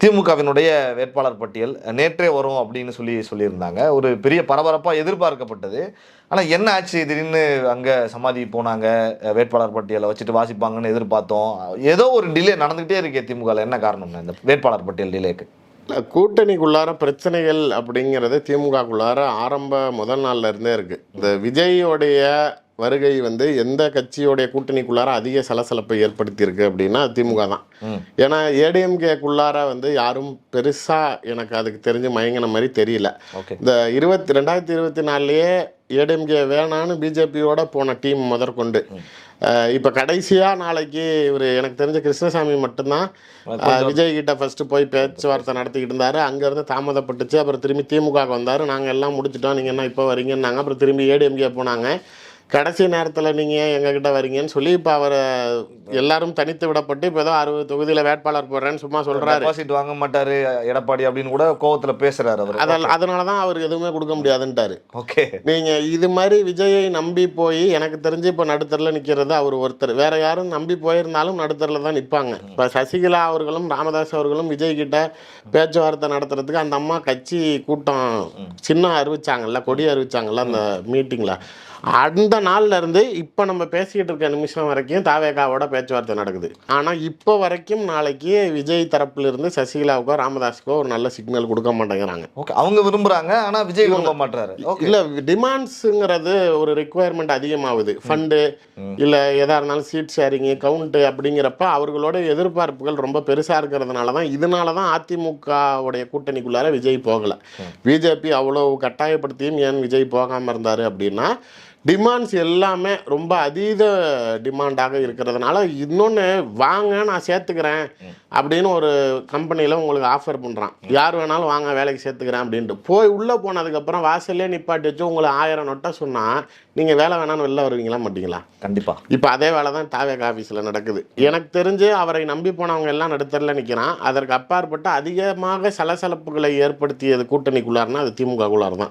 திமுகவினுடைய வேட்பாளர் பட்டியல் நேற்றே வரும் அப்படின்னு சொல்லியிருந்தாங்க. ஒரு பெரிய பரபரப்பாக எதிர்பார்க்கப்பட்டது. ஆனால் என்ன ஆச்சு திடீர்னு அங்கே சமாதி போனாங்க, வேட்பாளர் பட்டியலை வச்சுட்டு வாசிப்பாங்கன்னு எதிர்பார்த்தோம். ஏதோ ஒரு டிலே நடந்துகிட்டே இருக்கே திமுகவில். என்ன காரணம்னா இந்த வேட்பாளர் பட்டியல் டிலேக்கு? கூட்டணிக்குள்ளார பிரச்சனைகள் அப்படிங்கிறது திமுகக்குள்ளார முதல் நாள்ல இருந்தே இருக்கு. இந்த விஜயோடைய வருகை எந்த கட்சியோடைய கூட்டணிக்குள்ளார அதிக சலசலப்பை ஏற்படுத்தி இருக்கு அப்படின்னா திமுக தான். ஏன்னா ஏடிஎம்கேக்குள்ளார யாரும் பெருசா எனக்கு அதுக்கு தெரிஞ்சு மயங்கின மாதிரி தெரியல. இந்த 2024லயே ஏடிஎம்கே வேணான்னு பிஜேபியோட போன டீம் முதற்கொண்டு இப்போ கடைசியாக நாளைக்கு இவர் எனக்கு தெரிஞ்ச கிருஷ்ணசாமி மட்டும்தான் விஜய் கிட்ட ஃபர்ஸ்ட் போய் பேச்சுவார்த்தை நடத்திக்கிட்டு இருந்தாரு. அங்கேருந்து தாமதப்பட்டுச்சு. அப்புறம் திரும்பி திமுக வந்தார். நாங்கள் எல்லாம் முடிச்சிட்டோம், நீங்கள் என்ன இப்போ வரீங்கன்னாங்க. அப்புறம் திரும்பி ஏடிஎம்கே போனாங்க. கடைசி நேரத்தில் நீங்கள் எங்ககிட்ட வரீங்கன்னு சொல்லி இப்போ அவரை எல்லாரும் தனித்து விடப்பட்டு இப்போ ஏதோ 60 தொகுதியில் வேட்பாளர் போடுறேன்னு சும்மா சொல்கிறாரு. டெபாசிட் வாங்க மாட்டாரு எடப்பாடி அப்படின்னு கூட கோவத்தில் பேசுறாரு அவர். அதனால தான் அவர் எதுவுமே கொடுக்க முடியாதுன்ட்டாரு. ஓகே, நீங்கள் இது மாதிரி விஜயை நம்பி போய் எனக்கு தெரிஞ்சு இப்போ நடுத்தரில் நிற்கிறது அவர் ஒருத்தர். வேற யாரும் நம்பி போயிருந்தாலும் நடுத்தரில் தான் நிற்பாங்க. இப்போ சசிகலா அவர்களும் ராமதாஸ் அவர்களும் விஜய் கிட்ட பேச்சுவார்த்தை நடத்துறதுக்கு அந்த அம்மா கட்சி கூட்டம் சின்ன அறிவிச்சாங்கல்ல, கொடி அறிவிச்சாங்கல்ல அந்த மீட்டிங்கில், அந்த நாள்ல இருந்து இப்போ நம்ம பேசிக்கிட்டு இருக்க நிமிஷம் வரைக்கும் தாவேகாவோட பேச்சுவார்த்தை நடக்குது. ஆனால் இப்போ வரைக்கும் நாளைக்கு விஜய் தரப்புல சசிகலாவுக்கோ ராமதாஸுக்கோ ஒரு நல்ல சிக்னல் கொடுக்க மாட்டேங்கிறாங்க. ஓகே, அவங்க விரும்புறாங்க, ஆனால் விஜய் விரும்ப மாட்டாரு. இல்லை, டிமாண்ட்ஸுங்கிறது ஒரு ரிக்குவயர்மெண்ட் அதிகமாகுது. ஃபண்டு இல்லை எதாக இருந்தாலும் சீட் ஷேரிங்கு கவுண்ட்டு அப்படிங்கிறப்ப அவர்களோட எதிர்பார்ப்புகள் ரொம்ப பெருசாக இருக்கிறதுனால தான் இதனால தான் அதிமுகவுடைய கூட்டணிக்குள்ளார விஜய் போகலை. பிஜேபி அவ்வளோ கட்டாயப்படுத்தியும் ஏன் விஜய் போகாமல் இருந்தார் அப்படின்னா டிமாண்ட்ஸ் எல்லாமே ரொம்ப அதீத டிமாண்டாக இருக்கிறதுனால. இன்னொன்று, வாங்க நான் சேர்த்துக்கிறேன் அப்படின்னு ஒரு கம்பெனியில் உங்களுக்கு ஆஃபர் பண்ணுறான், யார் வேணாலும் வாங்க வேலைக்கு சேர்த்துக்கிறேன் அப்படின்ட்டு. போய் உள்ளே போனதுக்கப்புறம் வாசல்லே நிப்பாட்டி வச்சு உங்களை 1000 நொட்டை சொன்னால் நீங்கள் வேலை வேணான்னு வெளில வருவீங்களா மாட்டீங்களா? கண்டிப்பாக. இப்போ அதே வேலை தான் தாவேகா ஆஃபீஸில் நடக்குது. எனக்கு தெரிஞ்சு அவரை நம்பி போனவங்க எல்லாம் நடுத்தரில் நிற்கிறான். அதற்கு அப்பாற்பட்டு அதிகமாக சலசலப்புகளை ஏற்படுத்தியது கூட்டணிக்குள்ளார்னா அது திமுகக்குள்ளார் தான்.